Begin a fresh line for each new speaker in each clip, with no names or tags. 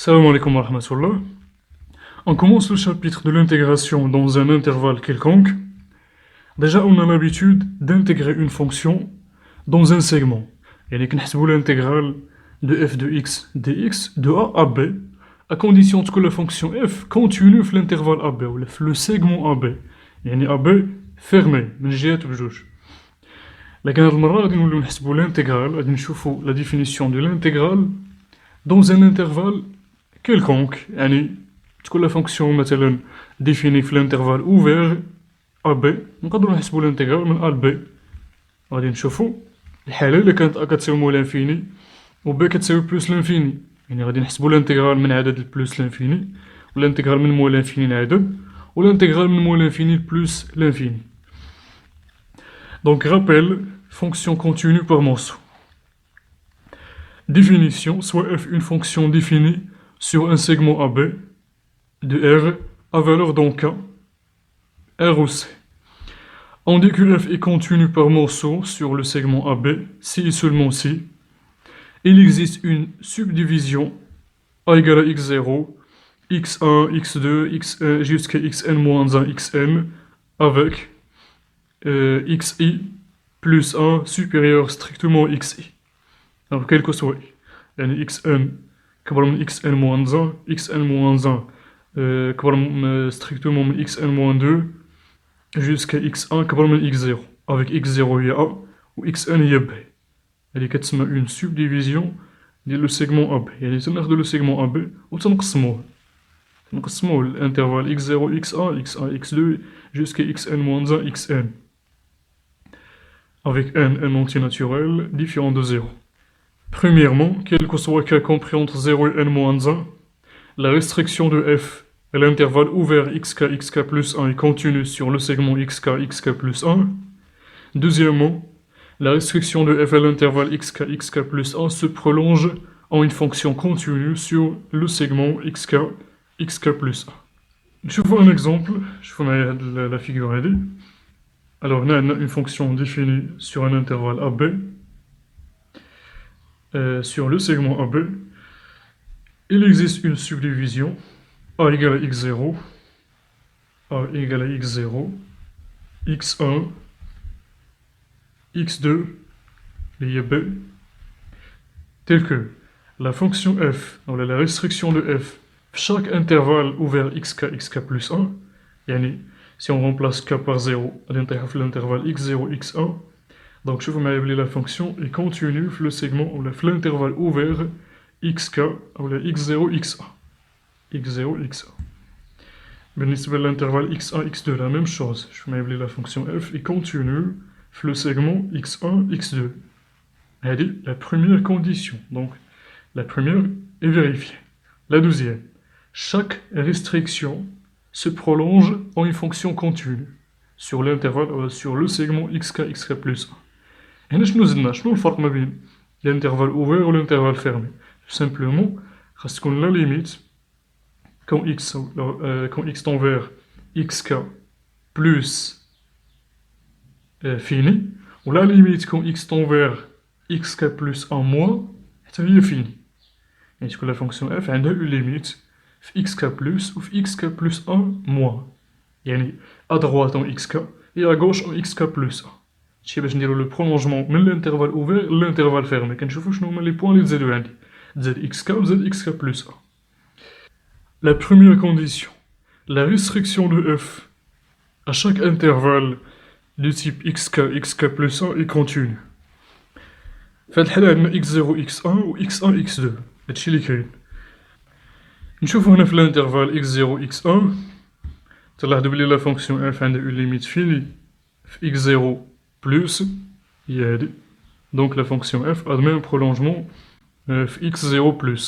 Salam alaikum wa rahmatullah. On commence le chapitre de l'intégration dans un intervalle quelconque. Déjà, on a l'habitude d'intégrer une fonction dans un segment. يعني كنحسبوا l'intégrale de f de x dx de a à b, à condition que la fonction f continue في l'intervalle AB ou le segment AB. يعني AB fermé من جهات بجوج. لكن هذه المرة غادي نوليو نحسبوا l'intégrale, غادي نشوفوا la définition de l'intégrale dans un intervalle quelconque. يعني تكون la fonction مثلا définie في l'intervalle ouvert AB, نقدروا نحسبوا l'intégrale من A ل B. غادي نشوفوا الحالة اللي كانت A كتساوي موال لانفيني و B كتساوي بلوس لانفيني، يعني غادي نحسبوا l'intégrale من عدد البلوس لانفيني و l'intégrale من موال لانفيني لعدد و l'intégrale من موال لانفيني لبلوس لانفيني. Donc rappel, fonction continue par morceau. Définition, soit f une fonction définie sur un segment AB de R à valeur dans K, R ou C. On dit que f est continue par morceau sur le segment AB si et seulement si il existe une subdivision A égale à x0, x1, x2, x1 jusqu'à xn-1, xn avec xi plus 1 supérieur strictement xi. Alors quel que soit يعني xn كبر من xn-1, xn-1 كبر strictement من xn-2 jusqu'à x1 كبر من x0 avec x0 هي a و xn هي b. هذه كتسمى une subdivision ديال لو سيغمون AB. يعني تناخدو لو سيغمون AB و تنقسموه l'intervalle x0 x1 x1 x2 jusqu'à xn-1 xn avec n entier naturel différent de 0. Premièrement, quel que soit k compris entre 0 et n-1, la restriction de f à l'intervalle ouvert xk plus 1 est continue sur le segment xk plus 1. Deuxièmement, la restriction de f à l'intervalle xk plus 1 se prolonge en une fonction continue sur le segment xk plus 1. Je vous un exemple, je vous mets la figure ici. Alors, on a une fonction définie sur un intervalle AB, sur le segment AB. Il existe une subdivision A égale à x0, A égale à x0, x1, x2, et b, tel que la fonction f, la restriction de f, chaque intervalle ouvert xk plus 1, yani, si on remplace k par 0, à l'intervalle x0, x1, donc je vous mets la fonction et continue le segment ou l'intervalle ouvert xk ou x0, x1. x0, x1. بالنسبة l'intervalle x1, x2, la même chose. Je vous mets la fonction f et continue le segment x1, x2. C'est la première condition. Donc, la première est vérifiée. La deuxième, chaque restriction se prolonge en une fonction continue sur l'intervalle, sur le segment xk plus 1. هنا شنو الفرق ما بين l'intervalle ouvert ou l'intervalle fermé? Simplement, خاص تكون la limite quand x tend vers xk plus fini, ou la limite quand x tend vers xk plus 1 moins, حتى هي fini. يعني تكون la fonction f عندها une limite في xk plus ou في xk plus 1 moins. يعني à droite en xk et à gauche en xk plus 1. شي باش نديرو لو prolongement من l'intervalle ouvert l'intervalle fermé. كنشوفو شنو هما لي بوين اللي تزادو عندي. تزاد xk و تزاد xk plus 1. La première condition, la restriction de f à chaque intervalle de type xk plus 1 est continue. في هاد الحالة عندنا x0 x1 و x1 x2. هادشي اللي كاين. نشوفو هنا في l'intervalle x0 x1 تلاحظوا بلي لا فونكسيون f عندها une limite finie في x0 plus هي هادي. Donc la fonction f admet un prolongement في x0 plus.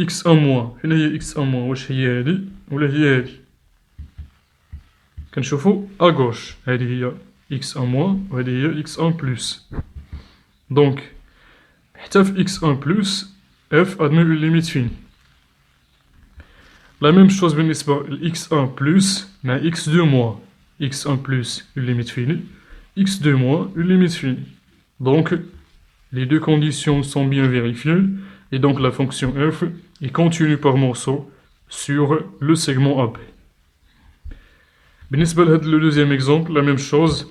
x1 moins, هنا هي x1 moins واش هي هادي ولا هي هادي؟ كنشوفو à gauche هادي هي x1 moins وهادي هي x1 plus. Donc حتى في x1 plus f admet une limite finie. La même chose بالنسبة ل x1 plus مع x2 moins. x1 plus une limite finie, x2 moins une limite finie. Donc les deux conditions sont bien vérifiées. Et donc la fonction f est continue par morceau sur le segment AB. بالنسبة لهذا le deuxième exemple, la même chose.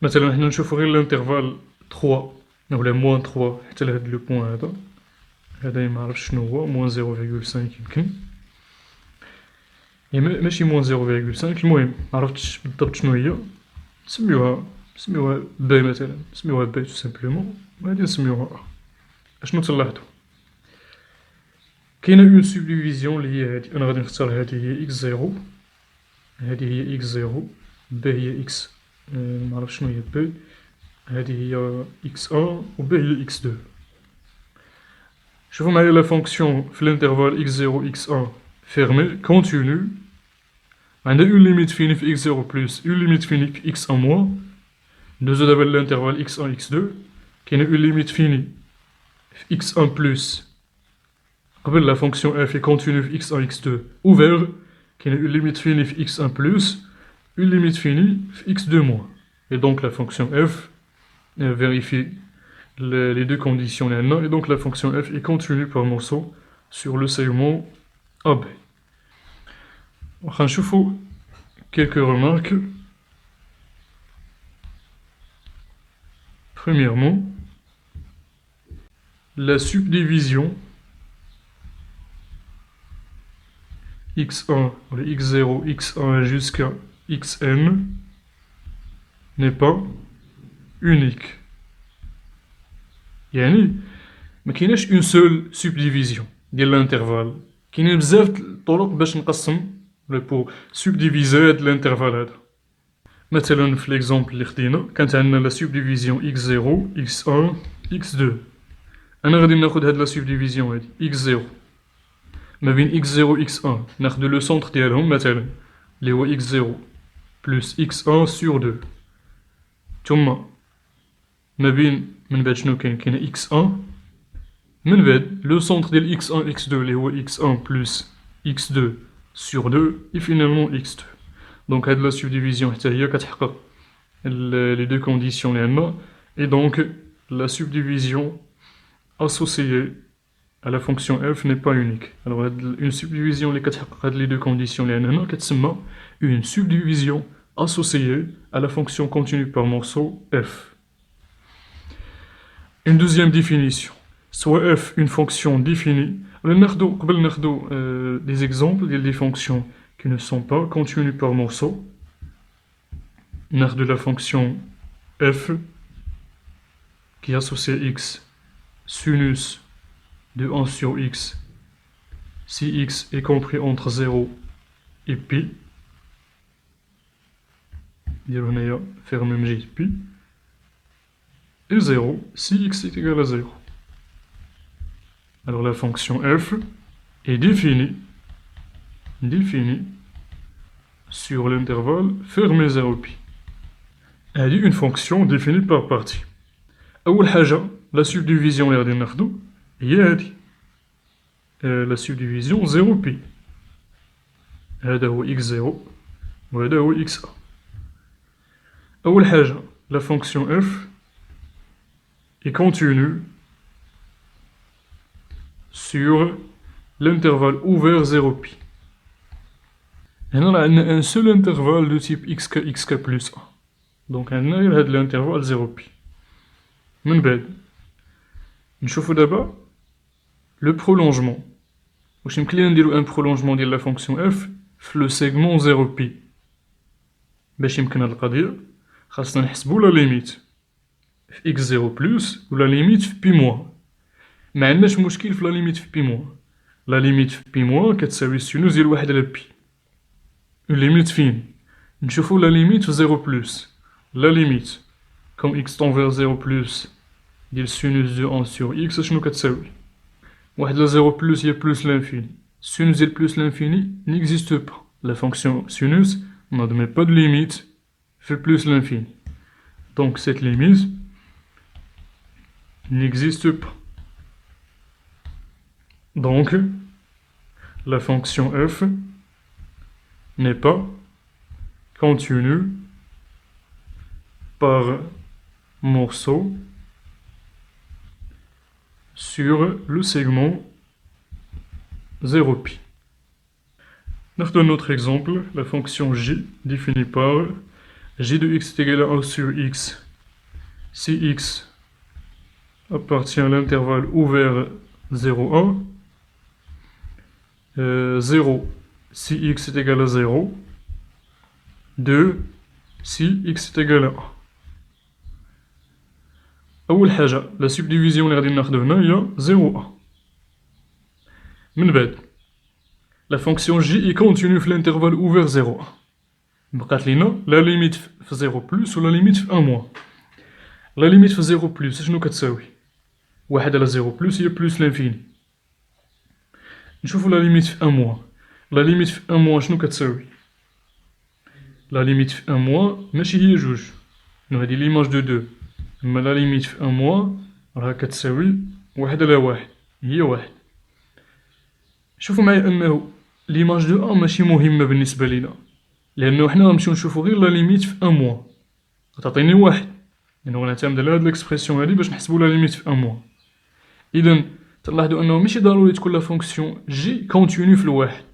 مثلا حنا نشوفو غير l'intervalle 3 ولا moins 3 حتى لهاد لو بوان هذا. هذا معرفتش شنو هو moins 0,5 يمكن. ماشي moins 0,5 المهم معرفتش بالضبط شنو هي. نسميوها B مثلا. نسميوها B tout simplement. وهادي نسميوها A. اشنو تلاحظوا؟ كاينه اون سوبديفيزيون اللي هي هادي. انا غادي نختار هادي هي x0. هادي هي x0. B هي x معرفتش شنو هي B. هادي هي x1 و B هي x2. شوفوا معايا لا فونكسيون في الانترفال x0 x1 fermé continue. عندها اون ليميت فيني في x0 بلس اون ليميت فيني في x1 موان. ندوزو دابا للانترفال x1 x2. كاينه اون ليميت فيني في x1 بلس قبل لا فونكسيون f est continue في x1 x2 ouvert. كاينه اون ليميت فيني في x1 بلس اون ليميت فيني في x2 موان. Et donc la fonction f vérifie les deux conditions là, et donc la fonction f est continue par morceau sur le segment AB. On va voir quelques remarques. Premièrement, la subdivision x1, x0, x1 jusqu'à xn n'est pas unique. يعني ما كايناش اون سول سوبديفيزيون ديال الانترفال. كاينين بزاف د الطرق باش نقسم ولا بور سوبديفيزي هاد الانترفال هذا. مثلا في ليكزومبل اللي خدينا كانت عندنا لا سوبديفيزيون x0 x1 x2. انا غادي ناخد هاد لا سوبديفيزيون هادي x0 ما بين x0 x1 ناخد لو سونتر ديالهم مثلا اللي هو x0 بلس x1 سور 2. ثم ما بين من بعد شنو كاين x1 من بعد لو سونتر ديال x1 x2 اللي هو x1 بلس x2 سور 2 et finalement x2. دونك هاد لا سوبديفيزيون حتى هي كتحقق لي دو كونديسيون اللي عندنا. et donc la subdivision associée à la fonction f n'est pas unique. Alors une subdivision اللي كتحقق هاد لي دو كونديسيون اللي عندنا كتسمى une subdivision associée à la fonction continue par morceau f. Une deuxième définition, soit f une fonction définie. قبل ناخدو des exemples des fonctions qui ne sont pas continues par morceau. ناخدو la fonction f qui associe x sinus de 1 sur x si x est compris entre 0 et pi. نديرو هنايا fermé من جهة pi. Et 0 si x est égal à 0. Alors la fonction f est définie sur l'intervalle fermé 0pi. Elle est une fonction définie par partie. أول حاجة la subdivision اللي غادي ناخدو هي هادي la subdivision 0pi. هذا هو x0 وهذا هو x1. أول حاجة la fonction f est continue sur l'intervalle ouvert 0pi. هنا عندنا un seul intervalle de type xk plus 1. Donc عندنا غير هاد l'intervalle 0pi. من بعد نشوفو دابا le prolongement. واش يمكن لينا نديرو un prolongement ديال la fonction f في le segment 0pi. باش يمكن هاد القضية خاصنا نحسبو la limite في x0 plus و la limite في pi moins. ما عندناش مشكل في لا ليميت في بي موان. لا ليميت في بي موان كتساوي السينوس ديال 1 على بي. اون ليميت فين نشوفو لا ليميت في 0 بلس. لا ليميت كوم x tend vers 0 بلس ديال سينوس دو 1 sur x شنو كتساوي؟ 1 على 0 بلس هي بلس لانفيني. سينوس ديال بلس لانفيني n'existe pas. La fonction sinus n'admet pas de limite في plus l'infini. Donc cette limite n'existe pas. Donc, la fonction f n'est pas continue par morceau sur le segment 0π. Dans notre exemple, la fonction j définie par j de x est égal à 1 sur x si x appartient à l'intervalle ouvert 0, 1, 0 si x est égal à 0, 2 si x est égal à 1. أول حاجة la subdivision اللي غادي ناخدو هنا هي 0 1. من بعد la fonction j est continue في l'intervalle ouvert 0 1. بقات لينا لا ليميت في 0 بلس ولا ليميت في 1 موان. لا ليميت في 0 بلس شنو كتساوي؟ 1 على 0 بلس هي بلس لانفيني. نشوفو لا ليميت في 1 موان. لا ليميت في 1 موان شنو كتساوي؟ لا ليميت في 1 موان ماشي هي جوج، نو هادي ليماج دو 2. أما لا ليميت في 1 موان راها كتساوي 1 على 1 هي 1. شوفوا معايا أنه ليماج دو 1 ماشي مهمة بالنسبة لينا، لأنه حنا غنمشيو نشوفو غير لا ليميت في 1 موان غتعطيني 1، يعني غنعتمد على هاد ليكسبرسيون هادي باش نحسبو لا ليميت في 1 موان. إذا تلاحظوا أنه ماشي ضروري تكون لا فونكسيون جي كونتينيو في الواحد،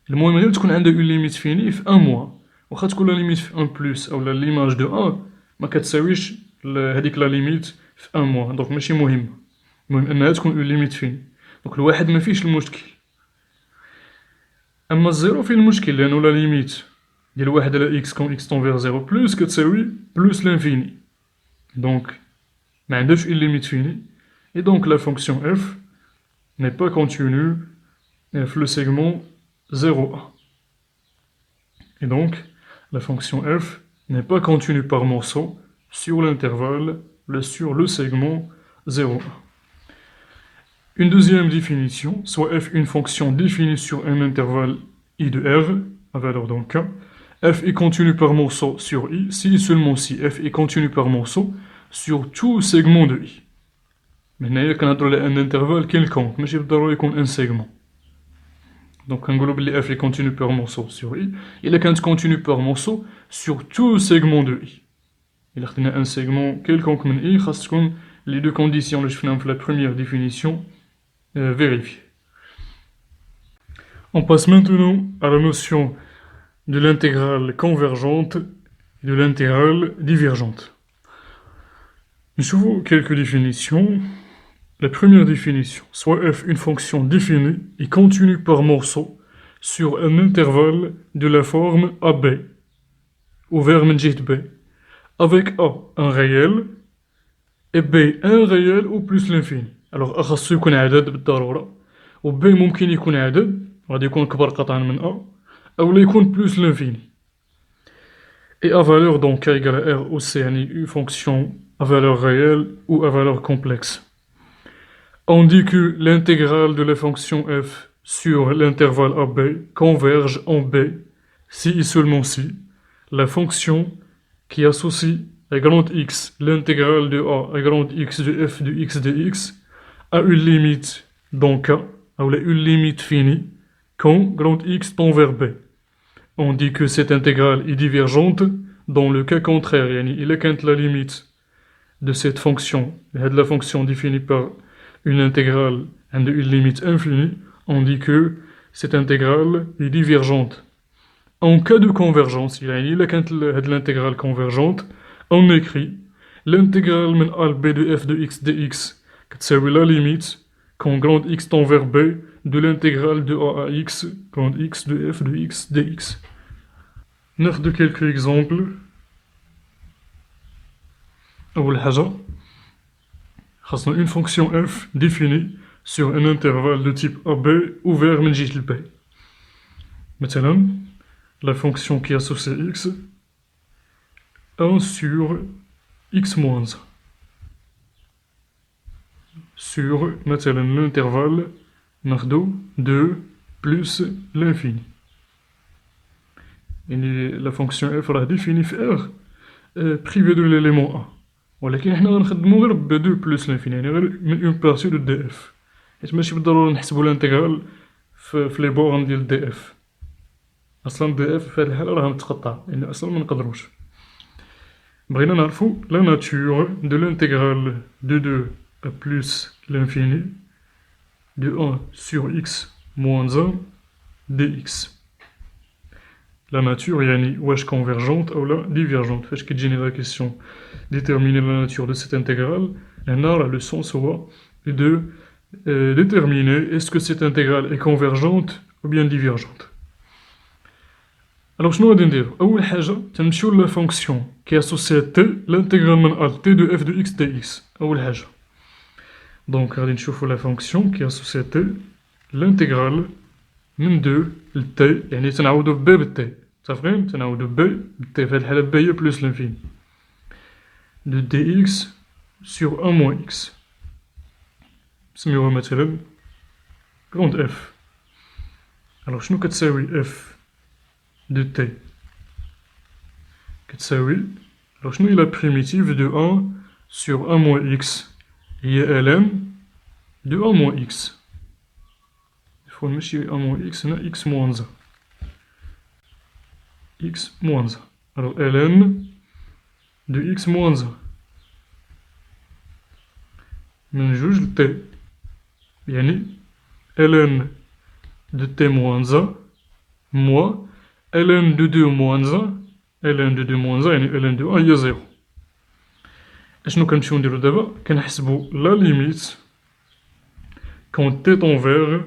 المهم غير تكون عندها اون ليميت فيني في 1 موان. واخا تكون لا ليميت في 1 بلس أو لا ليماج دو 1 ما كتساويش هاديك لا ليميت في 1 موان، دونك ماشي مهمة. المهم أنها تكون اون ليميت فيني، دونك الواحد ما فيش المشكل. أما الزيرو فيه المشكل، لأنه لا ليميت ديال 1 على إكس كون إكس طون فيغ 0 بلس كتساوي بلس لانفيني، دونك ما عندهاش اون ليميت فيني. Et donc la fonction f n'est pas continue في le segment 0 1. Et donc la fonction f n'est pas continue par morceau sur l'intervalle, sur le segment 0 1. Une deuxième définition, soit f une fonction définie sur un intervalle i de r, à valeur donc k. F est continue par morceau sur i, si et seulement si f est continue par morceau sur tout segment de i. هنايا كنهضرو على ان انترفال كيلكونك، ماشي بالضروري يكون ان سيغمون. دونك كنقولو بلي اف لي كونتينيو بار مورسو سور اي، الا كانت كونتينيو بار مورسو سور تو سيغمون دو اي. الا خدينا ان سيغمون كيلكونك من اي خاص تكون لي دو كونديسيون اللي شفناهم في لا بروميير ديفينيسيون vérifiées. On passe maintenant à la notion de l'intégrale convergente et de l'intégrale divergente. Nous quelques définitions. La première définition, soit f une fonction définie et continue par morceaux sur un intervalle de la forme AB, ouvert من جهة B, avec A un réel et B un réel ou plus l'infini. Alors A خاصو يكون عدد بالضرورة، و B ممكن يكون عدد غادي يكون كبر قطعا من A أو لا يكون plus l'infini. Et à valeur donc K égale à R ou C, يعني une fonction à valeur réelle ou à valeur complexe. On dit que l'intégrale de la fonction f sur l'intervalle AB converge en B si et seulement si la fonction qui associe à grand X l'intégrale de A à grand X de f de x dx a une limite dans K, ou une limite finie quand grand X tend vers B. On dit que cette intégrale est divergente dans le cas contraire, yani il est la limite de cette fonction, de la fonction définie par une intégrale and une limite infinie, on dit que cette intégrale est divergente. En cas de convergence, il y a l'intégrale convergente, on écrit l'intégrale من A B de f de x dx كتساوي la limite quand grand x tend vers b de l'intégrale de A à x grand x de f de x dx. ناخذ quelques exemples. أول حاجة خاصنا une fonction f définie sur un intervalle de type AB ouvert من جهة B. مثلا la fonction qui associe x 1 sur x moins 1 sur مثلا l'intervalle ناخدو 2 plus l'infini. يعني la fonction f راه définie في R privé de l'élément A. ولكن حنا غنخدمو غير ب 2 بلس لانفيني، يعني غير من اون بارتي دو دي اف، حيت ماشي بالضرورة نحسبو الانتيغرال في لي بورن ديال دي اف. اصلا دي اف في هاد الحالة راه متقطع، يعني اصلا منقدروش. بغينا نعرفو لا ناتور دو لانتيغرال دو à plus l'infini de 1 sur x moins 1 dx. La nature, yani, wesh convergente ou la divergente. Faites que j'ai la question. Déterminer la nature de cette intégrale. Un a le sens de déterminer est-ce que cette intégrale est convergente ou bien divergente. Alors, je vais dire, أول حاجة تنمشيو la fonction qui est associée à t, l'intégrale من a t de f de x dx. أول حاجة. Donc, غادي نشوفو la fonction qui est associée à t, l'intégrale من 2 ل t, يعني تنعوضو b ب t. صافين تنعوضو b ب t في هاد الحالة b هي plus l'infini. De dx sur 1 moins x. نسميوها مثلا grande f. Alors, شنو كتساوي f de t كتساوي alors شنو هي la primitive de 1 sur 1 moins x هي ln de 1 moins x il faut ماشي 1 moins x هنا x moins 1 x moins 1 alors ln de x moins 1 من جوج ل t يعني ln de t moins 1 moins ln de 2 moins 1 ln de 2 moins 1 يعني ln de 1 هي 0 اشنو كنمشيو نديرو دابا كنحسبو لا ليميت quand t tend vers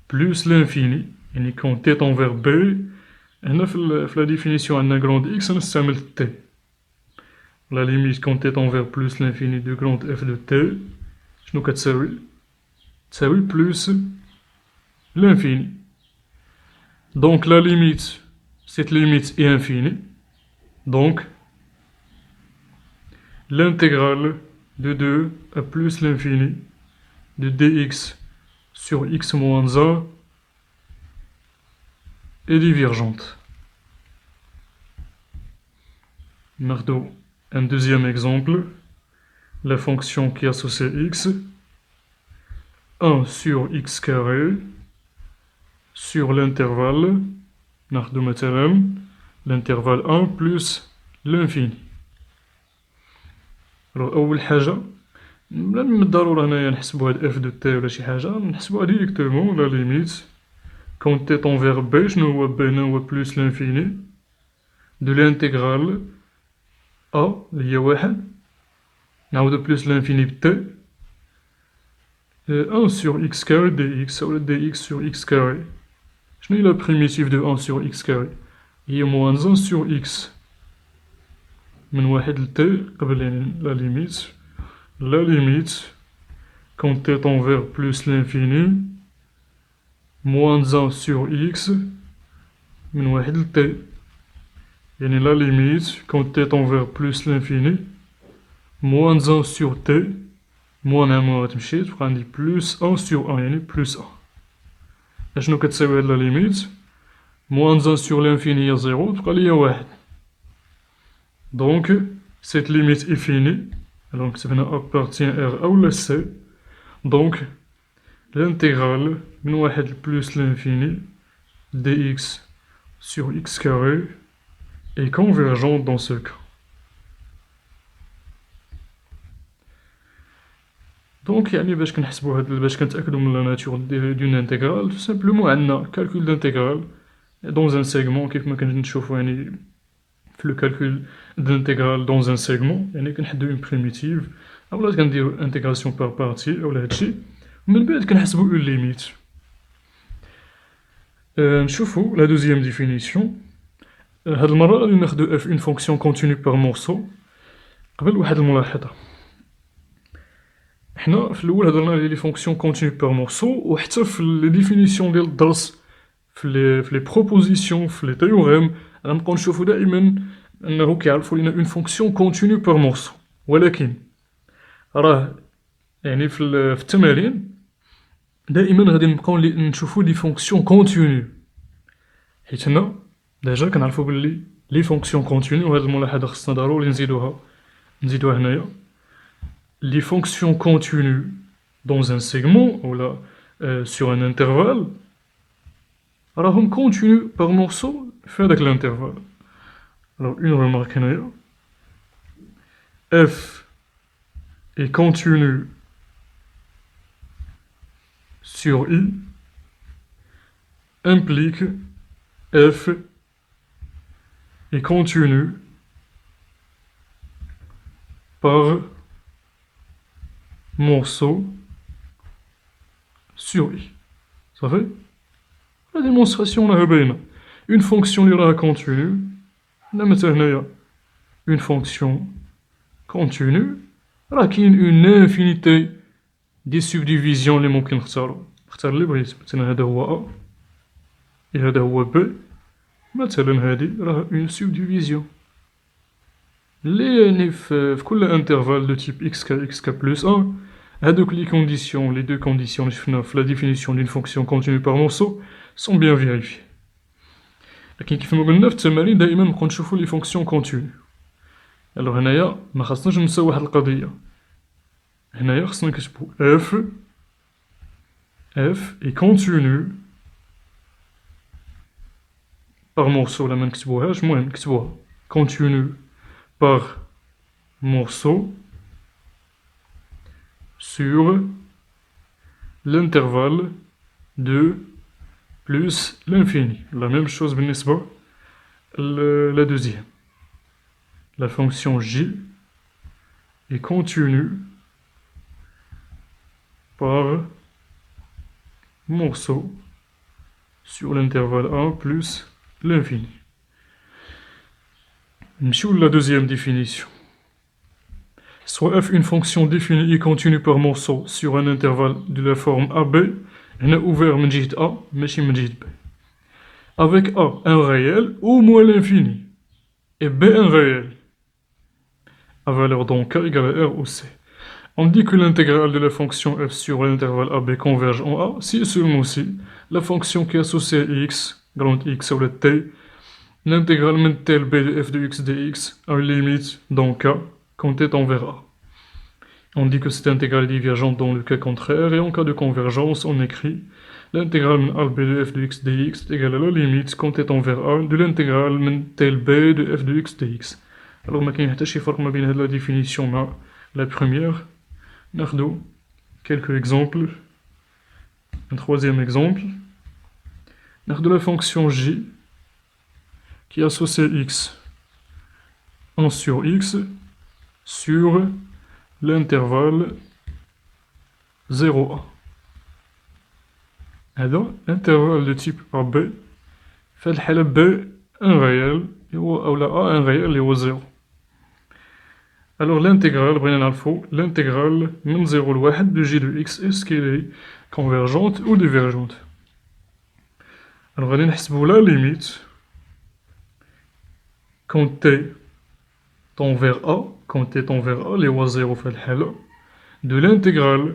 plus l'infini يعني quand t tend vers b هنا في la définition عندنا grande x نستعمل t la limite quand t tend vers plus l'infini de grande f de t شنو كتساوي تساوي plus l'infini. Donc la limite, cette limite est infinie. Donc l'intégrale de 2 à plus l'infini de dx sur x moins 1 est divergente. Marteau, un deuxième exemple. La fonction qui associe x 1 sur x carré sur l'intervalle ناخدو مثلا l'intervalle 1 plus l'infini. alors أول حاجة لا من الضرورة هنايا نحسبو هاد f de t ولا شي حاجة نحسبوها directement la limite quand t tend vers b شنو هو b هنا هو plus l'infini de l'intégrale a اللي هي واحد نعاودو plus l'infini ب t 1 sur x carré dx ولا dx sur x carré. شنو هي la primitive de 1 sur x carré هي moins 1 sur x من واحد ل t قبل يعني la limite quand t tend vers plus l'infini moins 1 sur x من واحد ل t يعني la limite quand t tend vers plus l'infini moins 1 sur t moins ما غتمشي تبقى عندي plus 1 sur 1 يعني plus 1. اشنو كتساوي هاد لا ليميت moins 1 sur l'infini هي 0 تبقى ليا 1 donc cette limite est finie donc كتبنا appartient R ou la C donc l'intégrale من 1 plus l'infini dx sur x carré est convergente dans ce cas. Donc, باش كنحسبو باش كنتأكدو من la nature d'une intégrale, tout simplement عندنا calcul d'intégrale dans un segment كيف ما كنشوفو يعني في le calcul d'intégrale dans un segment يعني كنحدو une primitive أولا كنديرو intégration par partie أولا هادشي ومن بعد كنحسبو une limite. نشوفو la deuxième définition. هاد المرة غادي ناخدو f une fonction continue par morceau. قبل واحد الملاحظة حنا في الاول هضرنا على لي فونكسيون كونتينيو بار مورسو وحتى في لي ديفينيسيون ديال الدرس في لي بروبوزيسيون في لي تيوريم غنبقاو نشوفو دائما انه كيعرفوا لينا اون فونكسيون كونتينيو بار مورسو ولكن راه يعني في التمارين دائما غادي نبقاو نشوفو لي فونكسيون كونتينيو حيت هنا ديجا كنعرفو بلي لي فونكسيون كونتينيو وهاد الملاحظه خصنا ضروري نزيدوها هنايا les fonctions continues dans un segment ou là sur un intervalle راهم continue par morceau في هذاك l'intervalle. Alors une remarque هنايا f est continu sur I implique f est continu par morceau sur I. Ça fait la démonstration là باينة. Une fonction اللي راها continue. là مثلا هنايا une fonction continue. راه كاين une infinité دي subdivisions اللي ممكن نختارو. نختار اللي بغيت. مثلا هذا هو A هذا هو B. مثلا هادي راه une subdivision اللي يعني في كل انترفال دو تيب xk plus 1 هادوك لي كونديسيون لي دو كونديسيون اللي شفنا في لا ديفينيسيون دون فونكسيون كونتينيو بار مورسو سون بيان فيريفي. لكن كيف ما قلنا في التمارين دائما نبقاو نشوفو لي فونكسيون كونتينيو. الوغ هنايا ما خاصناش ننساو واحد القضيه. هنايا خصنا نكتبو f est continu par morceau. لا ما نكتبوهاش المهم نكتبوها continu par morceau sur l'intervalle de plus l'infini. La même chose بالنسبة la deuxième. La fonction j est continue par morceau sur l'intervalle 1 plus l'infini. نمشيو la deuxième définition. Soit f une fonction définie et continue par morceau sur un intervalle de la forme AB, هنا ouvert من جهة A ماشي من جهة B. Avec A un réel ou moins l'infini et B un réel à valeur donc K égale à R ou C. On dit que l'intégrale de la fonction f sur l'intervalle AB converge en A si et seulement si la fonction qui est associée à x, grande X ou le T, l'intégrale من tel B de f de x dx a une limite dans K quand est envers A. On dit que cette intégrale est divergente dans le cas contraire et en cas de convergence on écrit l'intégrale من a b de f de x dx est égale à la limite quand est envers A de l'intégrale من tel B de f de x dx. Alors ما كاين حتى شي فرق ما بين هاد لا ديفينيسيون مع la première. ناخدو quelques exemples. Un troisième exemple. ناخدو la fonction j qui associe x 1 sur x sur l'intervalle 0a. هذا intervalle de type AB. في هاد الحالة B un réel أو لا A un réel اللي هو 0. Alors l'intégrale, بغينا نعرفو l'intégrale من 0 ل 1 de g de x est-ce qu'elle est convergente ou divergente. Alors غادي نحسبو la limite quand t tend vers A, quand t tend vers A اللي هو 0 في هاد الحالة de l'intégrale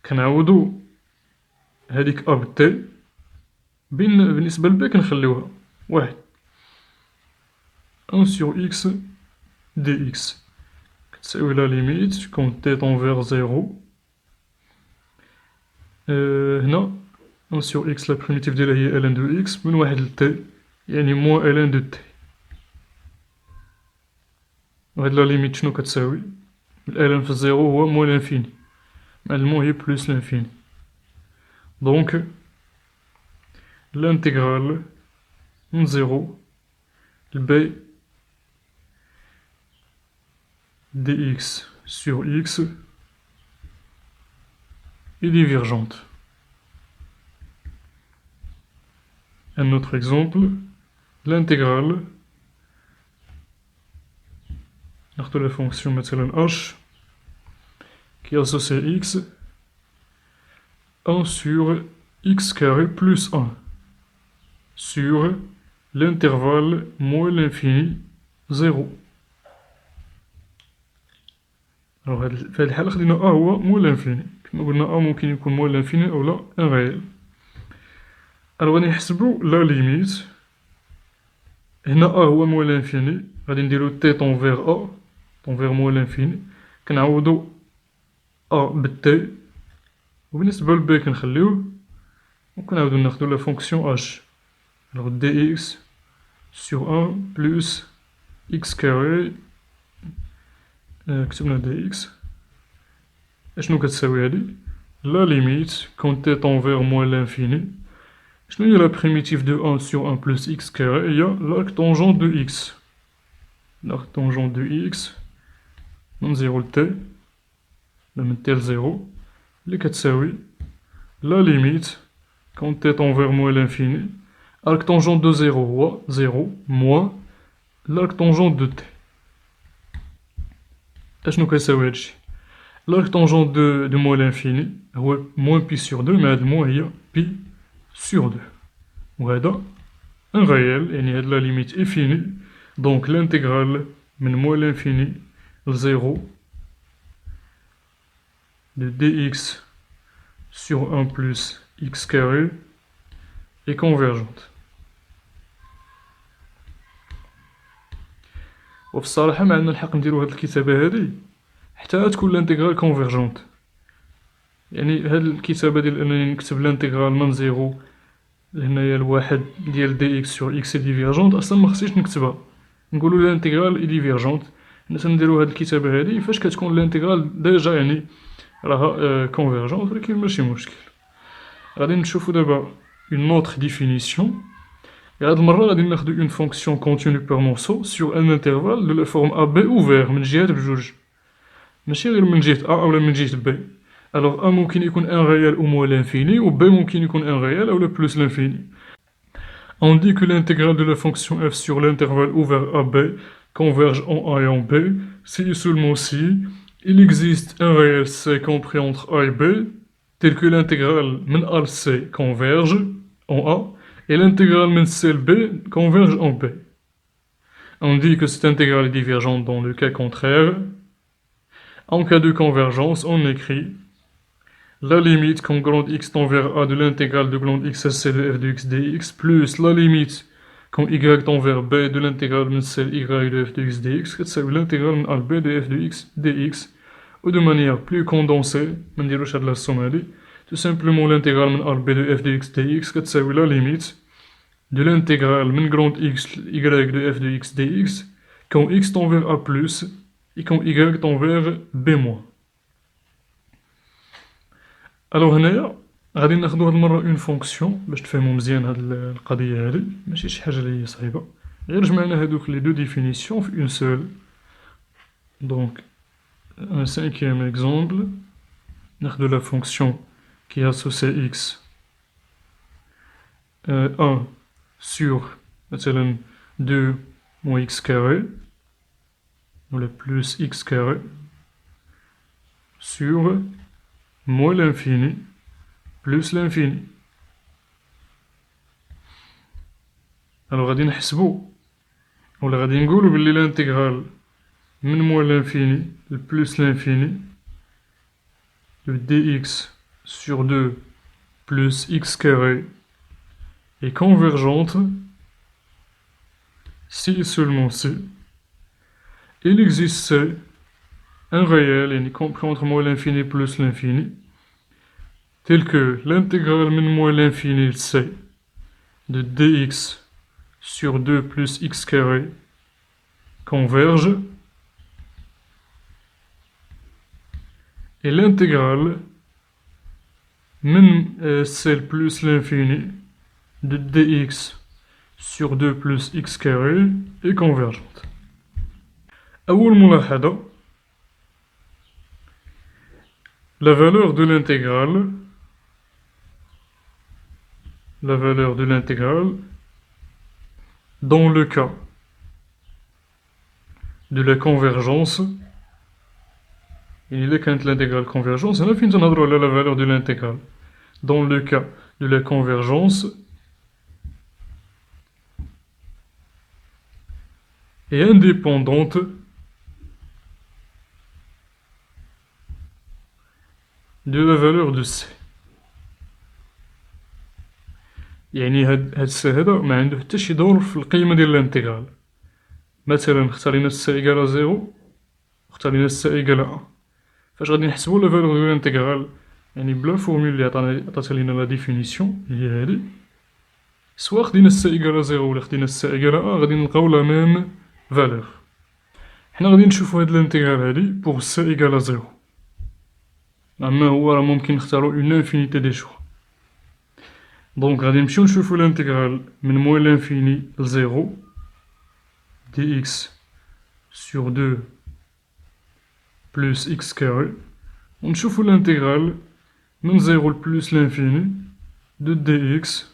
كنعوضو هاديك A ب t بالنسبة ل B كنخليوها 1 sur x dx تساوي la limite quand t tend vers 0 هنا 1 sur x la primitive ديالها هي ln de x من 1 ل t يعني moins ln de t. وهاد لا ليميت شنو كتساوي؟ ln في 0 هو moins l'infini مع المو هي plus l'infini. Donc l'intégrale من 0 ل b dx sur x est divergente. Un autre exemple, l'intégrale de la fonction مثلا h qui associe x 1 sur x carré plus 1 sur l'intervalle moins l'infini 0. Alors في هذه الحالة خدينا A هو moins l'infini. كما قلنا A ممكن يكون moins l'infini أو لا un réel. Alors غادي نحسبو la limite. هنا A هو moins l'infini. غادي نديرو t tend vers A tend vers moins l'infini. كنعوضو A ب t. وبالنسبة ل B كنخليوه. وكنعاودو ناخدو la fonction h. Alors dx sur 1 plus x carré كتبنا dx اشنو كتساوي هادي؟ لا ليميت quand t tend vers moins l'infini. شنو هي la primitive de 1 sur 1 plus x carré؟ هي l'arctangent de x. L'arctangent de x من 0 ل t من t ل 0 اللي كتساوي la limite quand t tend vers moins l'infini. Arctangent de 0 هو 0 moins l'arctangent de t. اشنو كيساوي هادشي؟ L'arctangent de moins l'infini هو moins pi sur 2 mais هاد moins هي pi sur 2 وهذا un réel يعني هاد la limite est finie donc l'intégrale من moins l'infini ل 0 de dx sur 1 plus x carré est convergente. وفي الصراحة ما عندنا الحق نديرو هاد الكتابة هادي حتى تكون لانتيغرال كونفيرجونت. يعني هاد الكتابة ديال انني نكتب لانتيغرال من 0 لهنايا لواحد ديال دي اكس سور اكس ديفيرجونت اصلا ما خصنيش نكتبها، نقولو لانتيغرال اي ديفيرجونت. حنا نديرو هاد الكتابة هادي فاش كتكون لانتيغرال ديجا يعني راها كونفيرجونت، ولكن ماشي مشكل. غادي نشوفو دابا اون اوتر ديفينيسيون. هاد المرة غادي ناخدو اون فونكسيون كونتينو بار موسو سور ان انترفال دو لا فورم ا بي اوفير من جهات بجوج، ماشي غير من جهة A أولا من جهة B. Alors A ممكن يكون un réel au moins l'infini و B ممكن يكون un réel أولا plus l'infini. On dit que l'intégrale de la fonction f sur l'intervalle ouvert AB converge en A et en B si et seulement si il existe un réel C compris entre A et B tel que l'intégrale من A ل C converge en A et l'intégrale من C ل B converge en B. On dit que cette intégrale est divergente dans le cas contraire. En cas de convergence, on écrit la limite quand grande x tend vers a de l'intégrale de grande x SC de f de x dx plus la limite quand y tend vers b de l'intégrale من c y de f de x dx كتساوي l'intégrale من a b de f de x dx. Ou de manière plus condensée, ما نديروش هاد la somme هادي, tout simplement l'intégrale من a b de f de x dx كتساوي la limite de l'intégrale من grande x y de f de x dx quand x tend vers a plus et quand y tend vers b-. Alors هنايا غادي ناخدو هاد المرة اون فونكسيون باش تفهمو مزيان هاد القضية هادي، ماشي شي حاجة اللي هي صعيبة، غير جمعنا هادوك لي دو ديفينيسيون في اون سول. دونك ان cinquième exemple ناخدو لا فونكسيون كي associe x 1 sur مثلا 2 moins x carré ou le plus x carré sur moins l'infini plus l'infini. Alors غادي نحسبو ولا غادي نقولو بلي l'intégrale من moins l'infini le plus l'infini de dx sur 2 plus x carré est convergente si et seulement si il existe un réel يعني compris entre moins l'infini plus l'infini tel que l'intégrale من moins l'infini c de dx sur 2 plus x carré converge et l'intégrale من c plus l'infini de dx sur 2 plus x carré est convergente. أول ملاحظة la valeur de l'intégrale dans le cas de la convergence إلا كانت l'intégrale convergence هنا فين تنهضرو على la valeur de l'intégrale dans le cas de la convergence est indépendante de la valeur de c. يعني هاد c هذا ما عنده حتى شي دور في القيمة ديال الانتيغرال. مثلا اختارينا c إيكال 0 اختارينا c إيكال 1. فاش غادي نحسبو لا فالور ديال الانتيغرال يعني بلا فورمول اللي عطاتها لينا لا ديفينيسيون هي هادي، سوا خدينا c إيكال 0 ولا خدينا c إيكال 1 غادي نلقاو لا ميم فالور. حنا غادي نشوفو هاد الانتيغرال هادي بوغ c إيكال 0. عندنا هو راه ممكن نختارو اون انفينيتي دي شوا. دونك غادي نمشيو نشوفو الانتيغرال من موان لانفيني لزيرو dx sur 2 plus x carré. ونشوفو الانتيغرال من 0 plus l'infini de dx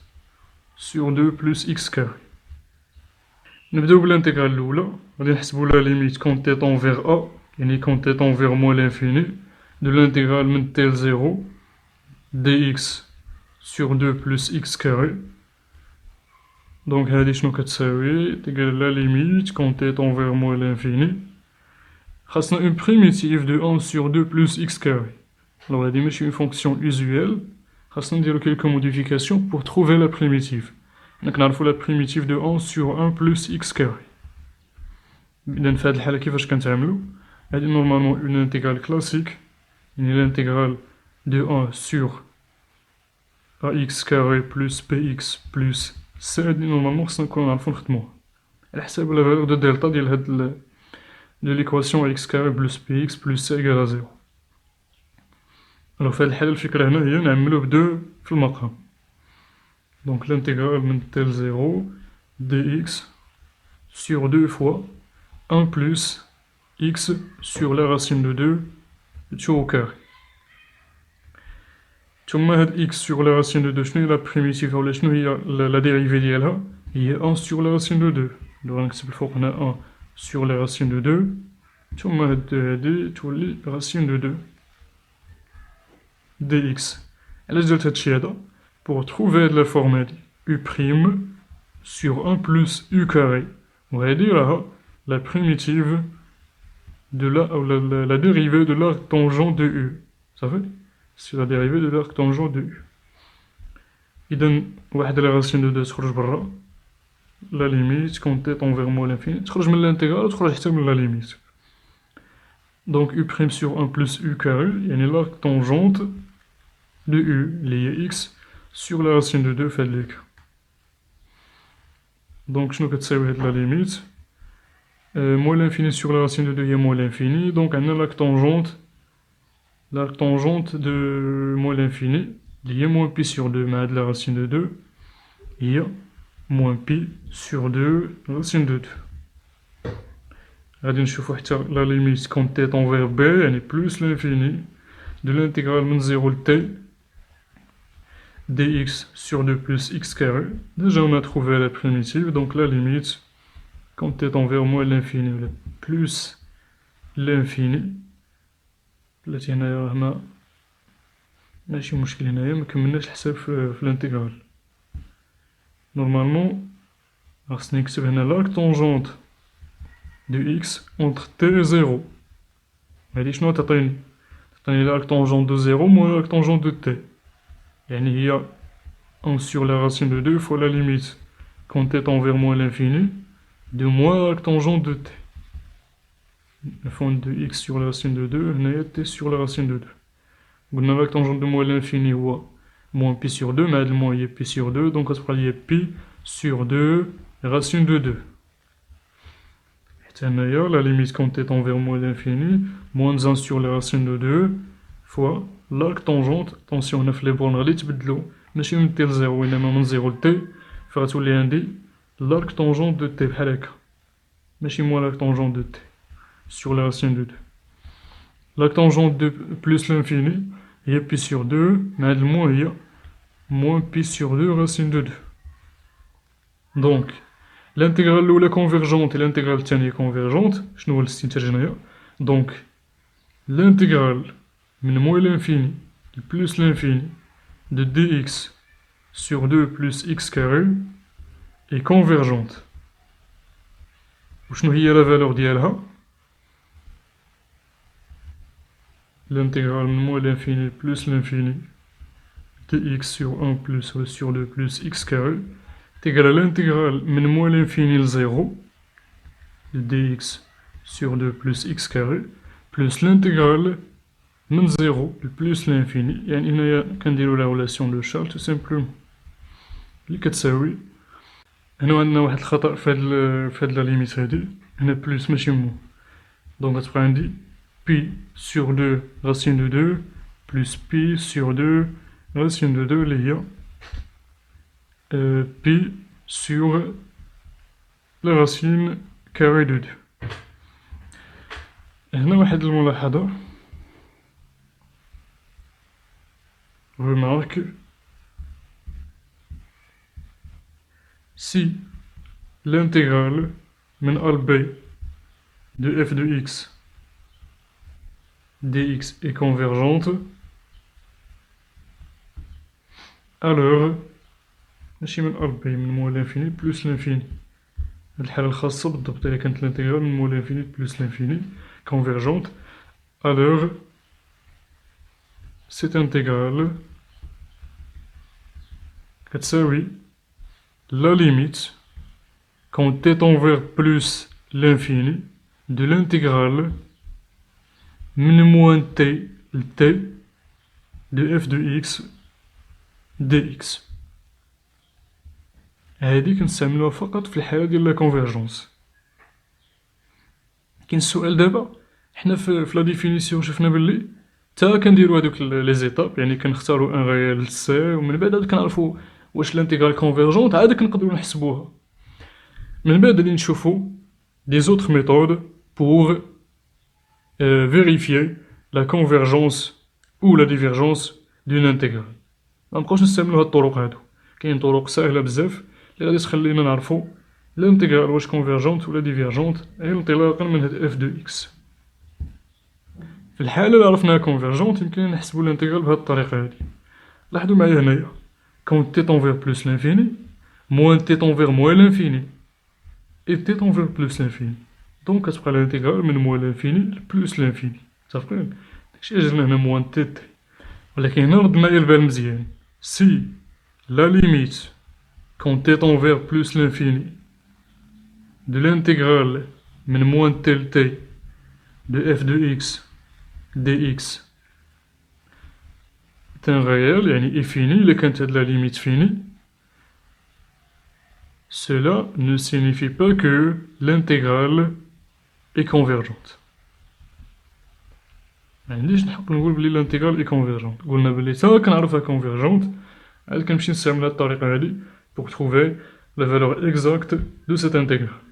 sur 2 plus x carré. نبداو بالانتيغرال الاولى. غادي نحسبو لا ليميت كون تي طون فيغ ا، يعني كون تي طون فيغ موان لانفيني de l'intégrale من تي ل 0 dx sur 2 plus x carré. دونك هادي شنو كتساوي؟ تقال لا ليميت كون تي طون فيغ موان لانفيني. خاصنا اون primitive de 1 sur 2 plus x carré. Alors هادي ماشي اون فونكسيون usuelle. خاصنا نديرو quelques modifications pour trouver la primitive. دونك نعرفو la primitive de 1 sur 1 plus x carré. إذن في هاد الحالة كيفاش كنتعاملو؟ هادي نورمالمون اون انتيغرال كلاسيك، يعني l'intégrale de 1 sur ax carré plus bx plus c. هادي نورمالمون خصنا نكونو نعرفو نخدموها على حساب لا فالور دو دلتا ديال هاد de l'équation x carré plus bx plus c égale à 0. Alors في هاد الحالة الفكرة هنا هي نعملو بدو في المقام. Donc l'intégrale من t ل 0 dx sur 2 fois 1 plus x sur la racine de 2 au carré. ثم هاد x sur la racine de 2 شنو هي la primitive ولا شنو هي la dérivée ديالها؟ هي 1 sur la racine de 2. دابا غنكتب الفوق هنا 1 sur la racine de 2 ثم هاد هادي تولي racine de 2 dx. علاش درت هادشي هذا؟ pour trouver la forme هادي u prime sur 1 plus u carré. وهادي راها la primitive de la dérivée de l'arc tangent de u. Ça fait? C'est la dérivée de l'arc tangent de u. إذن واحد la racine de 2 تخرج برا. La limite quand t tend vers moins l'infini تخرج من l'intégrale وتخرج حتى من la limite. Donc u prime sur 1 plus u carré يعني l'arc tangente de u اللي هي x sur la racine de 2 في هاد لي كا. دونك شنو كتساوي هاد la limite؟ moins l'infini sur la racine de 2 هي moins l'infini. Donc عندنا l'arc tangente de moins l'infini اللي هي moins pi sur 2 مع هاد la racine de 2 هي moins pi sur 2 racine de 2. غادي نشوفو حتى la limite quand t tend vers b يعني plus l'infini de l'intégrale من 0 ل t dx sur 2 plus x carré. Déjà on a trouvé la primitive, donc la limite quand t tend vers moins l'infini ولا plus l'infini. بلاتي هنايا راه ماشي مشكل، هنايا مكملناش الحساب في الانتيغرال. نورمالمون خصني نكتب هنا l'arc tangente de x entre t et 0. هادي شنو تعطيني؟ تعطيني l'arc tangente de 0 moins l'arc tangente de t. يعني هي 1 sur la racine de 2 fois la limite quand t tend vers moins l'infini de moins l'arc tangente de t. La fente de x sur la racine de 2 هنايا t sur la racine de 2. قلنا l'arc tangente de moins l'infini هو moins pi sur 2 مع هاد الموان هي pi sur 2 donc غتبقى ليا pi sur 2 racine de 2. حتى هنايا la limite quand t tend vers moins l'infini moins 1 sur la racine de 2 fois l'arc tangente. attention هنا في لي بورن غادي يتبدلو ماشي من t ل 0 وإنما من 0 ل t فغتولي عندي l'arc tangente de t بحال هكا ماشي moins l'arc tangente de t sur la racine de 2. L'arc tangente de plus l'infini هي pi sur 2 مع هاد الموان هي moins pi sur 2 racine de 2. Donc l'intégrale الأولى convergente et l'intégrale الثانية convergente. شنو هو الاستنتاج هنايا؟ donc l'intégrale من moins l'infini plus l'infini de dx sur 2 plus x carré est convergente. وشنو هي la valeur ديالها؟ l'intégrale من moins l'infini plus l'infini dx sur 1 plus sur 2 plus x carré est égal à l'intégrale من moins l'infini ل 0 de dx sur 2 plus x carré plus l'intégrale من 0 plus l'infini. يعني هنايا كنديرو لا relation de Charles tout simplement اللي كتساوي هنا عندنا واحد الخطأ في هاد لا ليميت هادي هنا بلوس ماشي مو. دونك غتبقى عندي pi sur 2 racine de 2 plus pi sur 2 racine de 2 اللي هي pi sur la racine carrée de 2. هنا واحد الملاحظة. Remarque, si l'intégrale من A B de f de x dx est convergente, alors ماشي من A ل B من موال l'infini plus l'infini. هاد الحالة الخاصة بالضبط إلا كانت l'intégrale من موال l'infini plus l'infini convergente, alors cette intégrale كتساوي la limite quand t tend vers plus l'infini de l'intégrale من moins t ل t de f de x dx. هادي كنستعملوها فقط في الحالة ديال لا كونفيرجونس. كاين السؤال دابا، حنا في لا ديفينيسيون شفنا بلي تا كنديرو هادوك لي زيتاب، يعني كنختارو ان غيال سي ومن بعد عاد كنعرفو واش لانتيغرال كونفيرجونت، عاد كنقدرو نحسبوها. من بعد غادي نشوفو دي زوطخ ميثود بور vérifier la convergence ou la divergence d'une intégrale. منبقاوش نستعملو هاد الطرق هادو، كاين طرق ساهلة بزاف اللي غادي تخلينا نعرفو الانتيغرال واش كونفيرجونت ولا ديفيرجونت انطلاقا من هاد اف دو اكس. في الحالة اللي عرفناها كونفيرجونت يمكن نحسبو الانتيغرال بهاد الطريقة هادي. لاحظو معايا هنايا quand t tend vers plus l'infini moins t tend vers moins l'infini et t tend vers plus l'infini. Donc كتبقى الانتيغرال من moins l'infini plus l'infini. متفقين؟ داكشي جبنا هنا moins t t. ولكن هنا رد معايا البال مزيان. Si la limite quand t tend vers plus l'infini de l'intégrale من moins t ل t de f de x dx est un réel, يعني est fini, إلا كانت هاد la limite finie, cela ne signifie pas que l'intégrale est convergente. معنديش نحق نقول بلي الانتيغرال est convergente. قلنا بلي تا كنعرفها convergente، عاد كنمشي نستعمل هاد الطريقة هادي pour trouver la valeur exacte de cette intégrale.